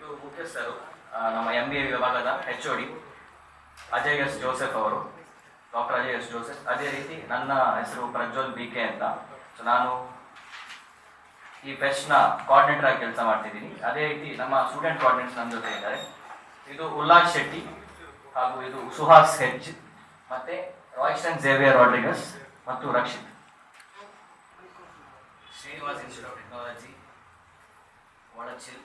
ಇದು ಮುಖ್ಯಸ್ಥರು ನಮ್ಮ MBA ವಿಭಾಗದ HOD ಅಜಯ್ ಎಸ್ ಜೋಸೆಫ್ ಅವರು, ಡಾಕ್ಟರ್ ಅಜಯ್ ಎಸ್ ಜೋಸೆಫ್. ಅದೇ ರೀತಿ ನನ್ನ ಹೆಸರು ಪ್ರಜ್ವಲ್ BK ಅಂತ. ಸೊ ನಾನು ಈ ಫೆಸ್ಟ್ನ ಕೋಆರ್ಡಿನೇಟರ್ ಆಗಿ ಕೆಲಸ ಮಾಡ್ತಿದ್ದೀನಿ. ಅದೇ ರೀತಿ ನಮ್ಮ ಸ್ಟೂಡೆಂಟ್ ಕೋಆರ್ಡಿನೇಟರ್ಸ್ ನಮ್ಮ ಜೊತೆ ಇದ್ದಾರೆ. ಇದು ಉಲ್ಲಾಸ್ ಶೆಟ್ಟಿ ಹಾಗೂ ಇದು ಸುಹಾಸ್ H, ಮತ್ತೆ ರಾಯ್ಸ್ಟನ್ ಝೇವಿಯರ್ ರಾಡ್ರಿಗಸ್ ಮತ್ತು Rakshith. Srinivas institute of technology Valachil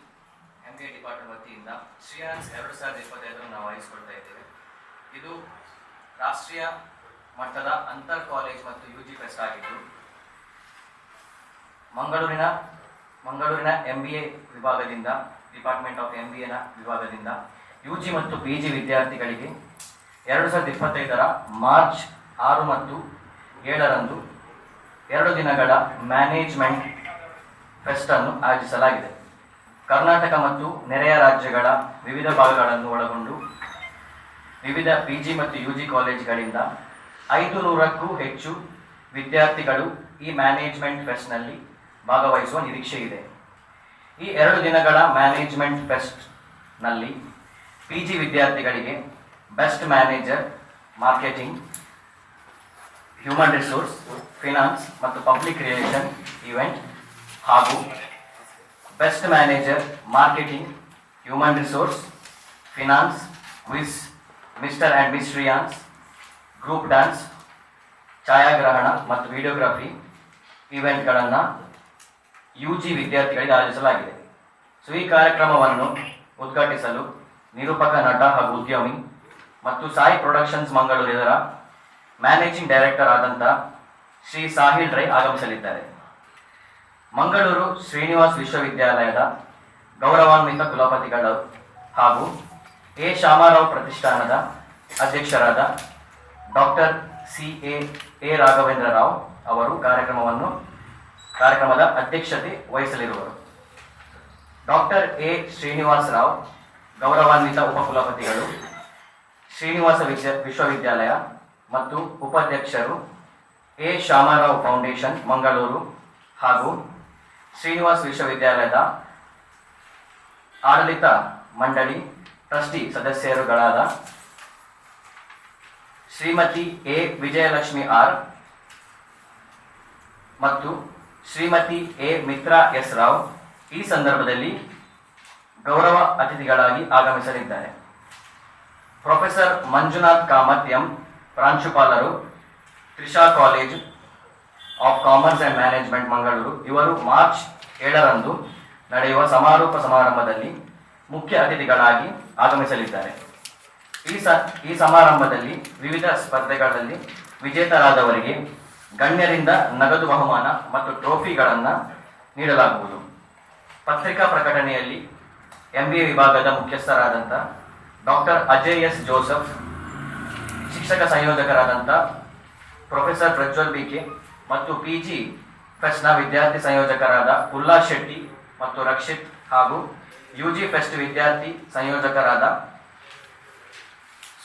MBA department ವತಿಯಿಂದ ಶ್ರೀಯಾನ್ಸ್ 2025 ನಾವು ವಹಿಸಿಕೊಳ್ತಾ ಇದ್ದೇವೆ. ಇದು ರಾಷ್ಟ್ರೀಯ ಮಟ್ಟದ ಅಂತರ್ ಕಾಲೇಜ್ ಮತ್ತು UG ಫೆಸ್ಟ್ ಆಗಿದ್ದು ಮಂಗಳೂರಿನ MBA ವಿಭಾಗದಿಂದ, ಡಿಪಾರ್ಟ್ಮೆಂಟ್ ಆಫ್ MBA ವಿಭಾಗದಿಂದ UG ಮತ್ತು PG ವಿದ್ಯಾರ್ಥಿಗಳಿಗೆ 2025 ಮಾರ್ಚ್ 6 ಮತ್ತು 7ರಂದು 2 ದಿನಗಳ ಮ್ಯಾನೇಜ್ಮೆಂಟ್ ಫೆಸ್ಟ್ ಅನ್ನು ಆಯೋಜಿಸಲಾಗಿದೆ. ಕರ್ನಾಟಕ ಮತ್ತು ನೆರೆಯ ರಾಜ್ಯಗಳ ವಿವಿಧ ಭಾಗಗಳನ್ನು ಒಳಗೊಂಡು ವಿವಿಧ PG ಮತ್ತು UG ಕಾಲೇಜುಗಳಿಂದ 500ಕ್ಕೂ ಹೆಚ್ಚು ವಿದ್ಯಾರ್ಥಿಗಳು ಈ ಮ್ಯಾನೇಜ್ಮೆಂಟ್ ಫೆಸ್ಟ್ನಲ್ಲಿ ಭಾಗವಹಿಸುವ ನಿರೀಕ್ಷೆ ಇದೆ. ಈ 2 ದಿನಗಳ ಮ್ಯಾನೇಜ್ಮೆಂಟ್ ಫೆಸ್ಟ್ನಲ್ಲಿ PG ವಿದ್ಯಾರ್ಥಿಗಳಿಗೆ best manager, marketing, human resource, finance ಮತ್ತು ಪಬ್ಲಿಕ್ ರಿಲೇಷನ್ ಈವೆಂಟ್ ಹಾಗೂ best manager, marketing, human resource, finance, quiz, mister and miss Shreeyans, group dance, ಛಾಯಾಗ್ರಹಣ ಮತ್ತು ವಿಡಿಯೋಗ್ರಫಿ ಈವೆಂಟ್ಗಳನ್ನು UG ವಿದ್ಯಾರ್ಥಿಗಳಿಗೆ ಆಯೋಜಿಸಲಾಗಿದೆ. ಸೊ ಈ ಕಾರ್ಯಕ್ರಮವನ್ನು ಉದ್ಘಾಟಿಸಲು ನಿರೂಪಕ, ನಟ ಹಾಗೂ ಉದ್ಯಮಿ ಮತ್ತು ಸಾಯಿ ಪ್ರೊಡಕ್ಷನ್ಸ್ ಮಂಗಳೂರು ಇದರ ಮ್ಯಾನೇಜಿಂಗ್ ಡೈರೆಕ್ಟರ್ ಆದಂಥ ಶ್ರೀ ಸಾಹಿಲ್ ರೈ ಆಗಮಿಸಲಿದ್ದಾರೆ. ಮಂಗಳೂರು ಶ್ರೀನಿವಾಸ್ ವಿಶ್ವವಿದ್ಯಾಲಯದ ಗೌರವಾನ್ವಿತ ಕುಲಪತಿಗಳು ಹಾಗೂ A. ಶಾಮಾರಾವ್ ಪ್ರತಿಷ್ಠಾನದ ಅಧ್ಯಕ್ಷರಾದ ಡಾಕ್ಟರ್ CA ರಾಘವೇಂದ್ರ ರಾವ್ ಅವರು ಕಾರ್ಯಕ್ರಮದ ಅಧ್ಯಕ್ಷತೆ ವಹಿಸಲಿರುವರು. Doctor A. ಶ್ರೀನಿವಾಸ್ ರಾವ್ ಗೌರವಾನ್ವಿತ ಉಪಕುಲಪತಿಗಳು, ಶ್ರೀನಿವಾಸ ವಿಶ್ವವಿದ್ಯಾಲಯ ಮತ್ತು ಉಪಾಧ್ಯಕ್ಷರು A. ಶಾಮಾರಾವ್ ಫೌಂಡೇಶನ್ ಮಂಗಳೂರು ಹಾಗೂ ಶ್ರೀನಿವಾಸ ವಿಶ್ವವಿದ್ಯಾಲಯದ ಆಡಳಿತ ಮಂಡಳಿ ಟ್ರಸ್ಟಿ ಸದಸ್ಯರುಗಳಾದ ಶ್ರೀಮತಿ A. ವಿಜಯಲಕ್ಷ್ಮಿ R ಮತ್ತು ಶ್ರೀಮತಿ A. ಮಿತ್ರಾ S ರಾವ್ ಈ ಸಂದರ್ಭದಲ್ಲಿ ಗೌರವ ಅತಿಥಿಗಳಾಗಿ ಆಗಮಿಸಲಿದ್ದಾರೆ. ಪ್ರೊಫೆಸರ್ ಮಂಜುನಾಥ್ ಕಾಮತ್ M, ಪ್ರಾಂಶುಪಾಲರು, Trisha college of commerce and management Mangaluru, ಇವರು ಮಾರ್ಚ್ 7ರಂದು ನಡೆಯುವ ಸಮಾರೋಪ ಸಮಾರಂಭದಲ್ಲಿ ಮುಖ್ಯ ಅತಿಥಿಗಳಾಗಿ ಆಗಮಿಸಲಿದ್ದಾರೆ. ಈ ಸಮಾರಂಭದಲ್ಲಿ ವಿವಿಧ ಸ್ಪರ್ಧೆಗಳಲ್ಲಿ ವಿಜೇತರಾದವರಿಗೆ ಗಣ್ಯರಿಂದ ನಗದು ಬಹುಮಾನ ಮತ್ತು ಟ್ರೋಫಿಗಳನ್ನು ನೀಡಲಾಗುವುದು. ಪತ್ರಿಕಾ ಪ್ರಕಟಣೆಯಲ್ಲಿ MBA ವಿಭಾಗದ ಮುಖ್ಯಸ್ಥರಾದಂಥ ಡಾಕ್ಟರ್ ಅಜಯ್ ಎಸ್ ಜೋಸೆಫ್, ಶಿಕ್ಷಕ ಸಂಯೋಜಕರಾದಂಥ ಪ್ರೊಫೆಸರ್ ಪ್ರಜ್ವಲ್ BK ಮತ್ತು PG ಫೆಸ್ಟ್ನ ವಿದ್ಯಾರ್ಥಿ ಸಂಯೋಜಕರಾದ ಉಲ್ಲಾಸ್ ಶೆಟ್ಟಿ ಮತ್ತು ರಕ್ಷಿತ್ ಹಾಗೂ UG ಫೆಸ್ಟ್ ವಿದ್ಯಾರ್ಥಿ ಸಂಯೋಜಕರಾದ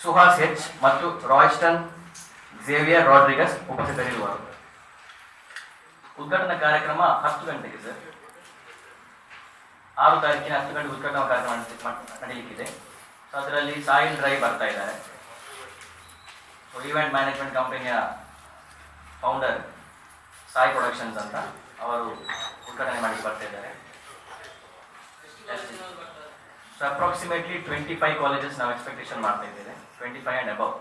ಸುಹಾಸ್ H ಮತ್ತು ರಾಯ್ಸ್ಟನ್ ಝೇವಿಯರ್ ರಾಡ್ರಿಗಸ್ ಉಪಸ್ಥಿತರಿರುವರು. ಉದ್ಘಾಟನಾ ಕಾರ್ಯಕ್ರಮ 10 ಗಂಟೆಗೆ ಸರ್, 6 ತಾರೀಕಿನ 10 ಗಂಟೆ ಉದ್ಘಾಟನಾ ಕಾರ್ಯಕ್ರಮ ನಡೆಯಲಿಕ್ಕಿದೆ. ಸೊ ಅದರಲ್ಲಿ ಸಾಹಿಲ್ ರೈ ಬರ್ತಾ ಇದ್ದಾರೆ. ಸೊ ಈವೆಂಟ್ ಮ್ಯಾನೇಜ್ಮೆಂಟ್ ಕಂಪನಿಯ ಫೌಂಡರ್ ಸಾಯಿ ಪ್ರೊಡಕ್ಷನ್ಸ್ ಅಂತ ಅವರು ಉದ್ಘಾಟನೆ ಮಾಡಿ ಬರ್ತಾ ಇದ್ದಾರೆ. ಸೊ ಅಪ್ರಾಕ್ಸಿಮೇಟ್ಲಿ 25 ಕಾಲೇಜಸ್ ನಾವು ಎಕ್ಸ್ಪೆಕ್ಟೇಷನ್ ಮಾಡ್ತಾ ಇದ್ದೇವೆ, 25 ಆ್ಯಂಡ್ ಅಬವ್.